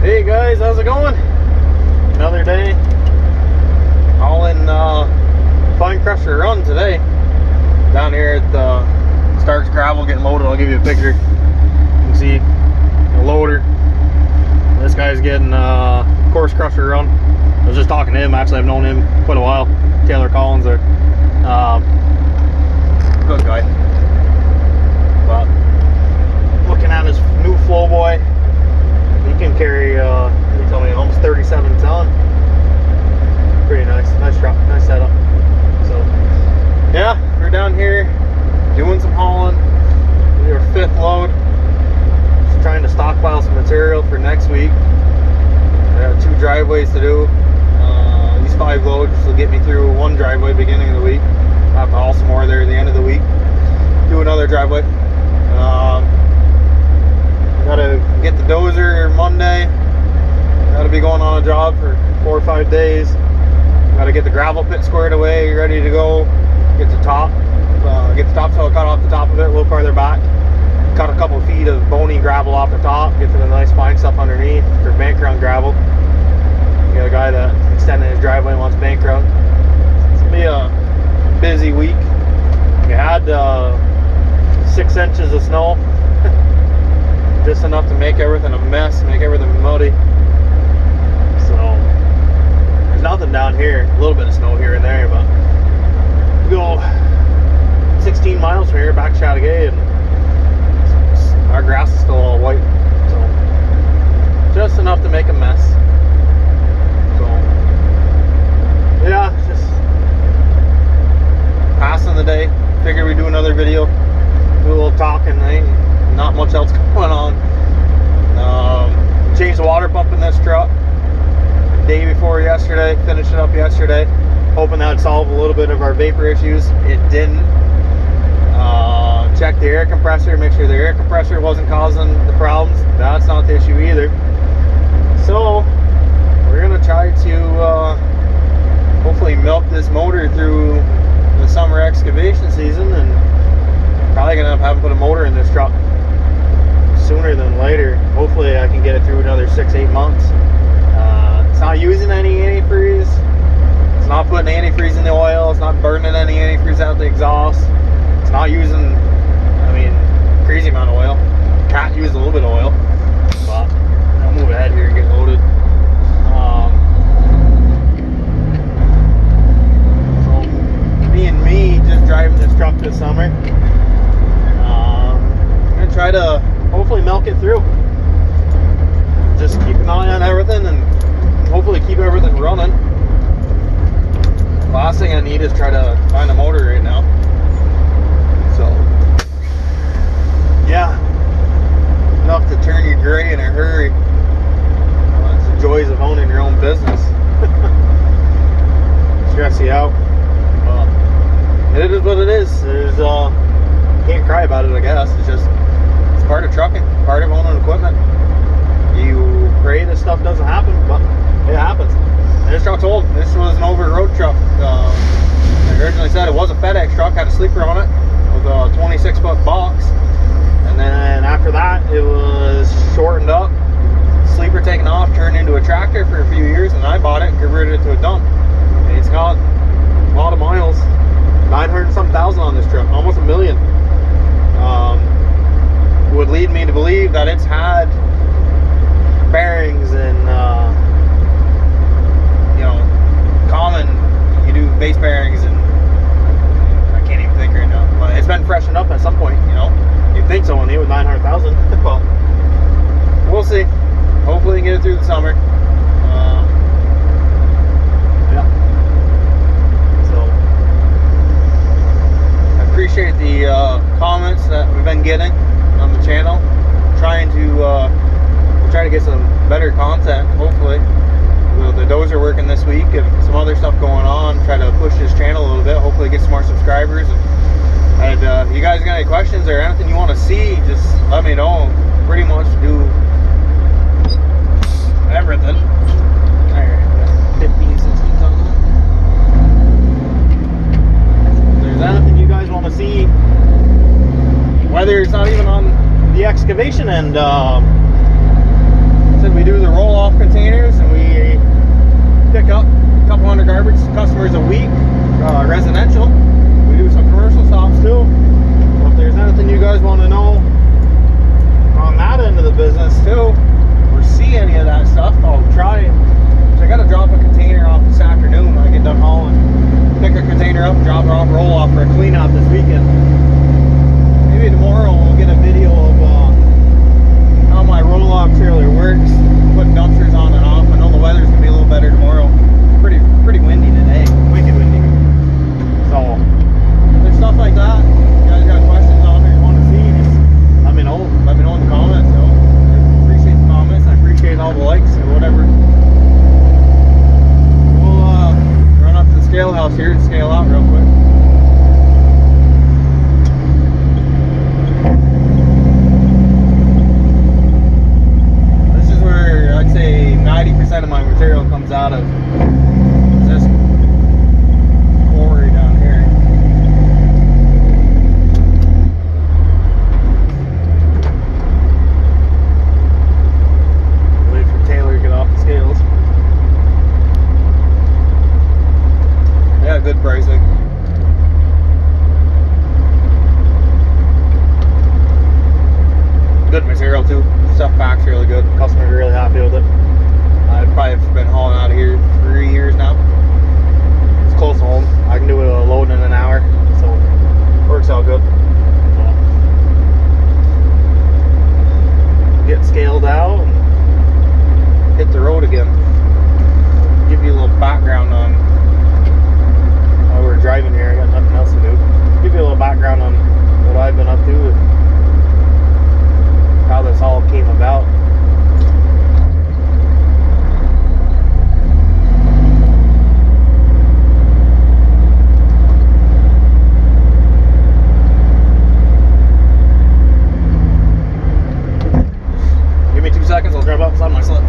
Hey guys, how's it going? Another day hauling Fine Crusher Run today. Down here at the Starks Gravel getting loaded. I'll give you a picture. You can see the loader. This guy's getting Coarse Crusher Run. I was just talking to him. Actually, I've known him quite a while. Taylor Collins there. Good guy. But looking at his new Flow Boy, he can carry, he told me, almost 37 ton. Pretty nice. Nice truck. Nice setup. So, yeah, we're down here doing some hauling. We're our 5th load. Just trying to stockpile some material for next week. I got 2 driveways to do. These 5 loads will get me through 1 driveway beginning of the week. I'll have to haul some more there at the end of the week. Do another driveway. Gotta get the dozer Monday. Gotta be going on a job for 4 or 5 days. Gotta get the gravel pit squared away, ready to go. Get the topsoil cut off the top of it a little farther back. Cut a couple feet of bony gravel off the top. Get to the nice fine stuff underneath for bank run gravel. We got a guy that extended his driveway and wants bank run. It's gonna be a busy week. We had 6 inches of snow. Just enough to make everything a mess, make everything muddy. So there's nothing down here. A little bit of snow here and there, but we go 16 miles from here back to Chateauguay, and our grass is still all white. So just enough to make a mess. So yeah, just passing the day. Figured we'd do another video, do a little talking. Not much else going on. Changed the water pump in this truck day before yesterday. Finished it up yesterday, hoping that would solve a little bit of our vapor issues. It didn't. Checked the air compressor, make sure the air compressor wasn't causing the problems. That's not the issue either. So we're gonna try to hopefully milk this motor through the summer excavation season, and probably gonna have to put a motor in this truck sooner than later. Hopefully I can get it through another 6-8 months. It's not using any antifreeze. It's not putting antifreeze in the oil. It's not burning any antifreeze out the exhaust. It's not using, crazy amount of oil. Cat used a little bit of oil. But I'll move ahead here and get loaded. So me just driving this truck this summer. I'm gonna try to hopefully milk it through. Just keep an eye on everything and hopefully keep everything running. Last thing I need is try to find a motor right now. So yeah, enough to turn you gray in a hurry. That's the joys of owning your own business. Stress you out. It is what it is. There's can't cry about it, I guess. It's part of trucking, part of owning equipment. You pray this stuff doesn't happen, but it happens. And this truck's old. This was an over-the-road truck. I originally said it was a FedEx truck, had a sleeper on it with a 26-foot box. And then after that, it was shortened up, sleeper taken off, turned into a tractor for a few years, and I bought it and converted it to a dump. And it's got a lot of miles, 900-something thousand on this truck, almost 1 million. Would lead me to believe that it's had bearings and common, you do base bearings, and I can't even think right now, but it's been freshened up at some point. You'd think so, on here with 900,000. Well, we'll see. Hopefully we can get it through the summer. Yeah, so I appreciate the comments that we've been getting on the channel. We'll try to get some better content, hopefully. The dozer working this week and some other stuff going on. Try to push this channel a little bit, hopefully get some more subscribers. And if you guys got any questions or anything you want to see, just let me know. Pretty much do everything. 15, 16 something. If there's anything you guys want to see, whether it's not even on the excavation end, said we do the roll across here and scale out real quick. This is where I'd say 90% of my material comes out of this quarry down here. Wait for Taylor to get off the scales. Yeah, good pricing. Good material too. Stuff packs really good. Customers are really happy with it. I've probably been hauling out of here 3 years now. It's close to home. I can do a load in an hour, so it works out good. Get scaled out and hit the road again. Give you a little background on while we're driving here. I got nothing else to do. Give you a little background on what I've been up to and how this all came about. Give me 2 seconds, I'll grab up inside my slip.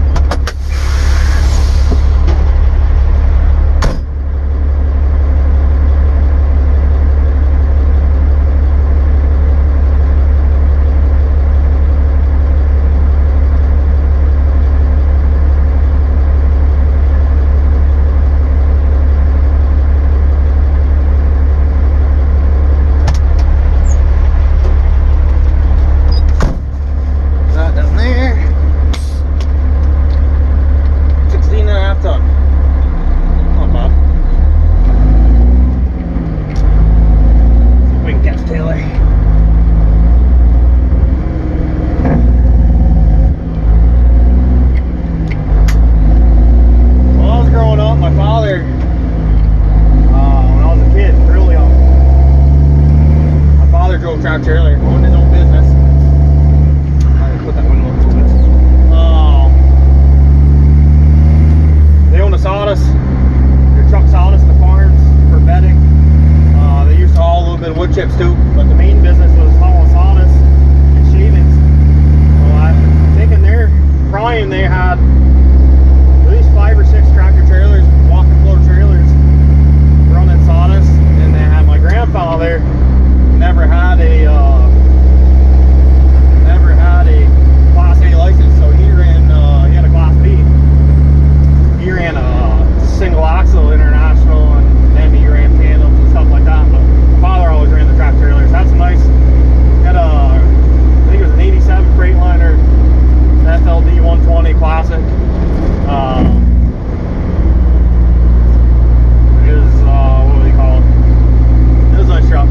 Tractor earlier, owned his own business. I put that window up a little bit. They own a sawdust. They truck sawdust to farms for bedding. They used to haul a little bit of wood chips too, but the main business was hauling sawdust and shavings. So I think in their prime they had at least 5 or 6 tractor trailers, walking floor trailers, running sawdust, and they had my grandfather. Never had a Class A license, so he ran. He had a Class B. He ran a single axle international, and then he ran tandems and stuff like that. But my father always ran the tractor trailers. That's nice. He had I think it was an '87 Freightliner FLD 120 Classic. It was what do they call it? It was a nice truck.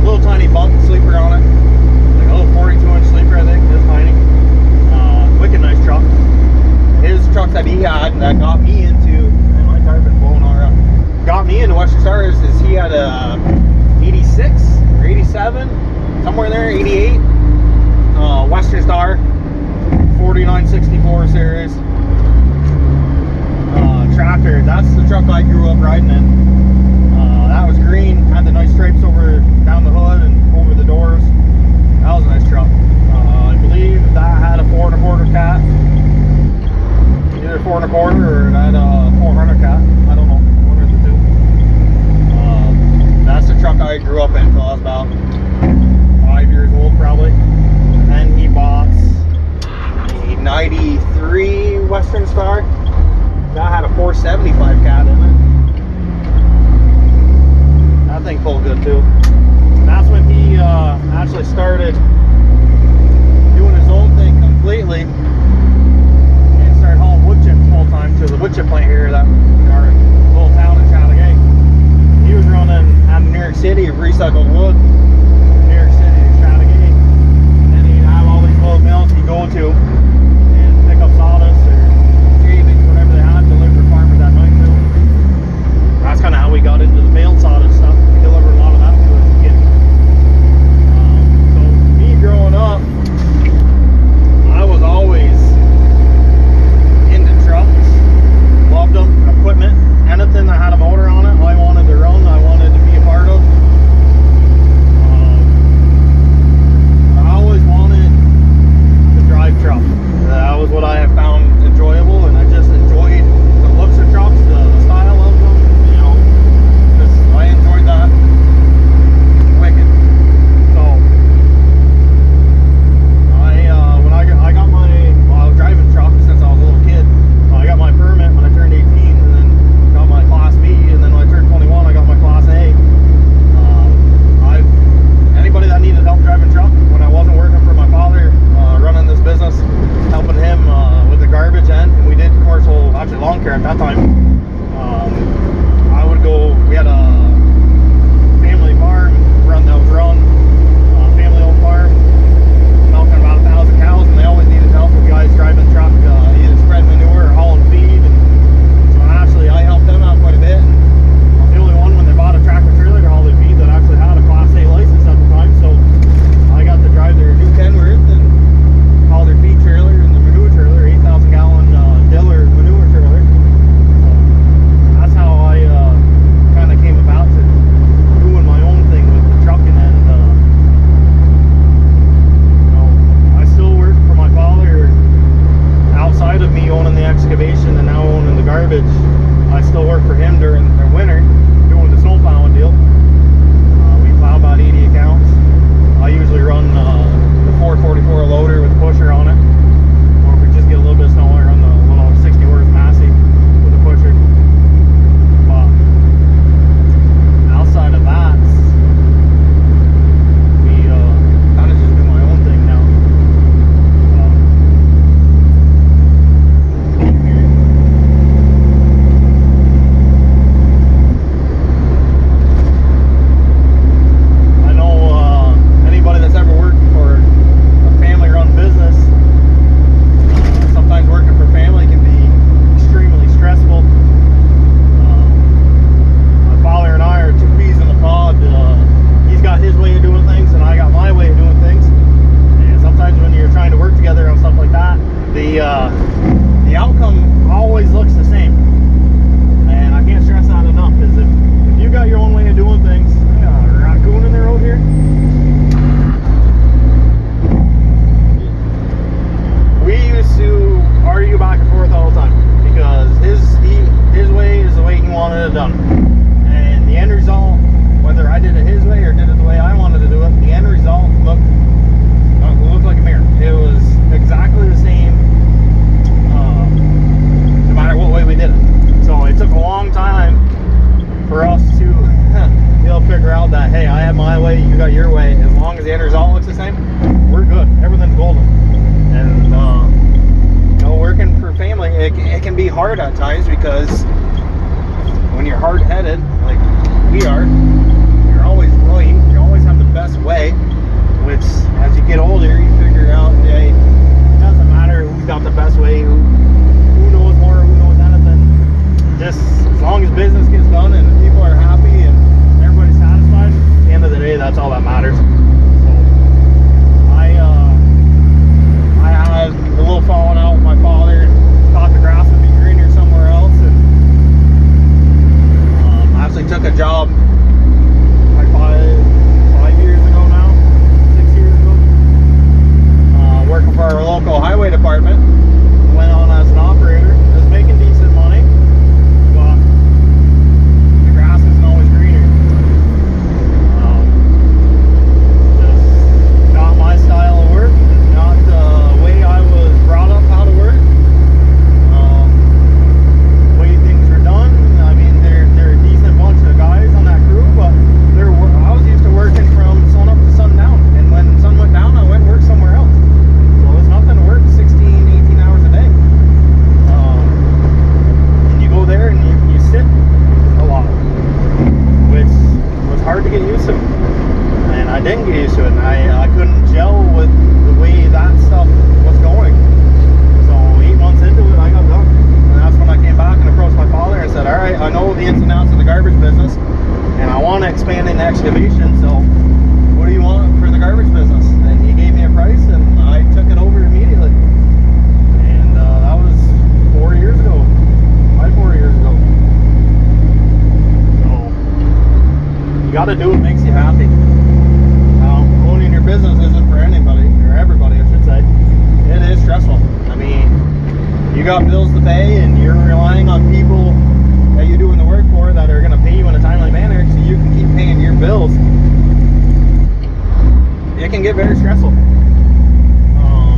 Little tiny bunk sleeper on it, like a little 42-inch sleeper, I think. This tiny, wicked nice truck. His truck that he had that got me into, man, my tire been blowing all around. Got me into Western Star is he had a 86 or 87, somewhere there, 88 Western Star 4964 series tractor. That's the truck I grew up riding in. That was green, had the nice stripes over down the hood and over the doors. That was a nice truck. I believe that had a 4 1/4 cat, either 4 1/4 or it had a 400 cat. I don't know, one of the two. That's the truck I grew up in until I was about 5 years old, probably. And then he bought a '93 Western Star. That had a 475 cat in it. That thing pulled good too. And that's when he actually started doing his own thing completely and started hauling wood chips full time to the wood chip plant here that in our little town in Chattagay. He was running out of New York City recycled wood from New York City to Chattagay, and then he'd have all these little mills he'd go to and pick up sawdust or shavings, whatever they had, deliver to farmers that night too. That's kind of how we got into the baled sawdust stuff. We delivered a lot of that to us again. So me growing up, argue back and forth all the time because his way is the way he wanted it done, and the end result, whether I did it his way or did it the way I wanted to do it, the end result looked like a mirror. It was exactly the same, no matter what way we did it. So it took a long time for us to be able to figure out that, hey, I have my way, you got your way. As long as the end result looks the same, we're good. Everything's golden. And you know, working for family, it can be hard at times because when you're hard-headed, like we are, you're always right. You always have the best way. Which, as you get older, you figure out, hey, it doesn't matter who's got the best way, who knows more, who knows anything. Just as long as business gets done and people are happy and everybody's satisfied, at the end of the day, that's all that matters. So, I had a little falling out with my father and thought the grass would be greener somewhere else, and I actually took a job like 5 years ago now. Working for our local highway department. Went on as an operator. I was making decent money, but the grass isn't always greener. Just not my style of work, not the way I was brought up how to work. The way things were done. I mean, they're a decent bunch of guys on that crew, but I was used to working from sun up to sundown, and when sun went down, I went and worked somewhere else. Nothing to work 16, 18 hours a day. And you go there and you sit a lot, which was hard to get used to. And I didn't get used to it, and I couldn't gel with the way that stuff was going. So 8 months into it, I got done. And that's when I came back and approached my father and said, all right, I know the ins and outs of the garbage business, and I want to expand into excavation, so what do you want for the garbage business? And he gave me a price, and I took it over immediately. And that was 4 years ago. 4 years ago. So you got to do what makes you happy. Now, owning your business isn't for anybody, or everybody, I should say. It is stressful. I mean, you got bills to pay, and you're relying on people that you're doing the work for that are going to pay you in a timely manner so you can keep paying your bills. It can get very stressful.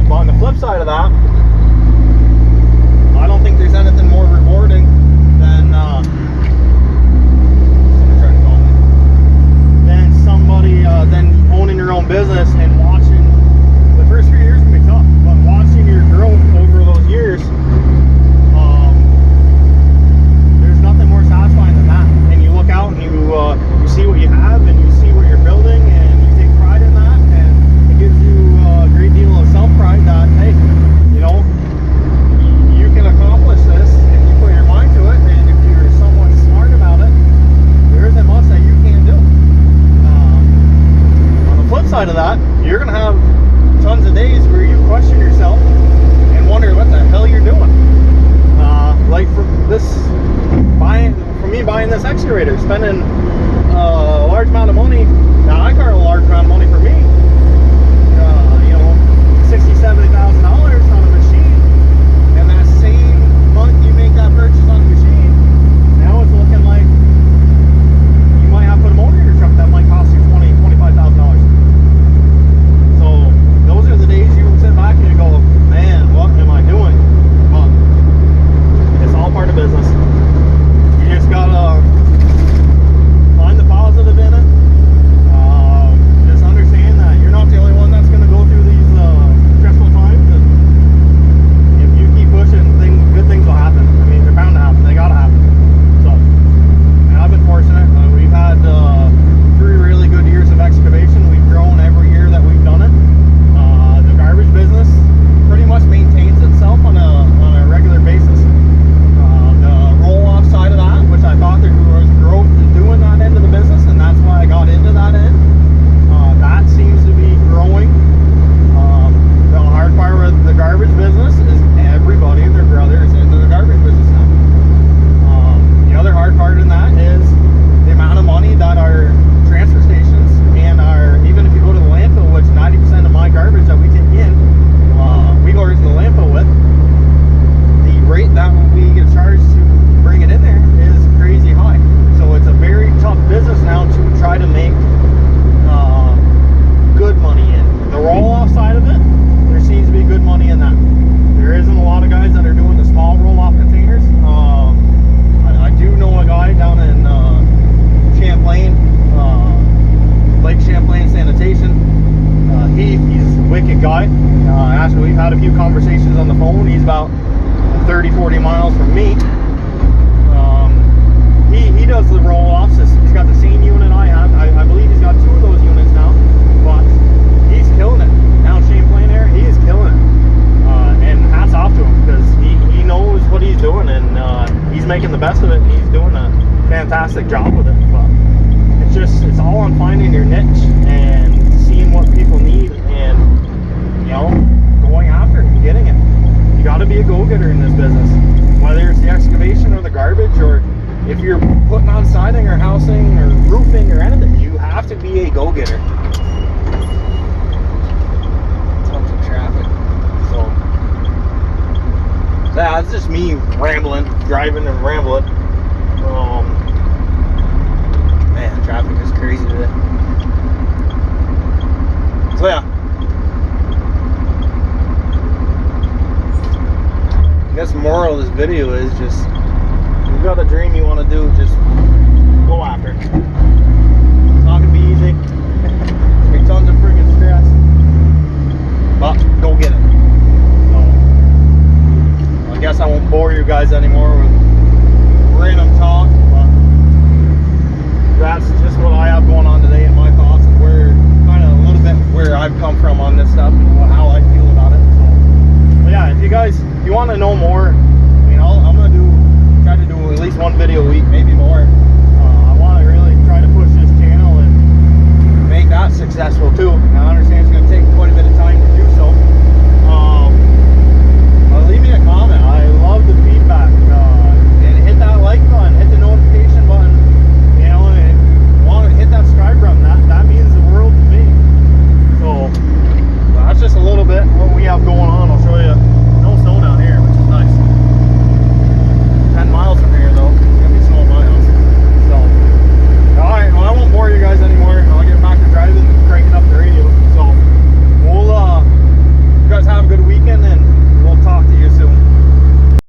But on the flip side of that, I don't think there's anything more rewarding than than owning your own business and watching. The first few years can be tough, but watching your growth over those years, there's nothing more satisfying than that. And you look out and you see what you have, and you see what you're building, and you take pride in that, and it gives you a great deal of self-pride that, hey, you know, you can accomplish this if you put your mind to it, and if you're somewhat smart about it, there isn't much that you can't do. On the flip side of that, you're going to have tons of days where you question yourself and wonder what the hell you're doing. Like for me buying this excavator, spending a large amount of money. Now I got a large amount of money for me. You know, $60,000, $70,000 on a machine, and that same month you make that purchase on the machine, now it's looking like you might have to put a motor in your truck that might cost you $20,000, $25,000. So those are the days you sit back and you go, man, what am I doing? But it's all part of business. You just gotta conversations on the phone. He's about 30-40 miles from me. He does the roll-offs. He's got the same unit I have. I believe he's got 2 of those units now, but he's killing it. Down Champlain area, he is killing it. And hats off to him, because he knows what he's doing, and he's making the best of it, and he's doing a fantastic job with it. But it's all on finding your niche and seeing what people need, and going after it and getting it. You got to be a go-getter in this business, whether it's the excavation or the garbage, or if you're putting on siding or housing or roofing or anything. You have to be a go-getter. Tons of traffic. So yeah, it's just me rambling, driving and rambling. Man, traffic is crazy today. So yeah, I guess the moral of this video is just, if you've got a dream you want to do, just go after it. It's not gonna be easy. There'll be tons of freaking stress, but go get it. So I guess I won't bore you guys anymore with random talk, but that's just what I have going on today in my thoughts, and where kind of a little bit where I've come from on this stuff and how I feel about it. So, but yeah, if you want to know more,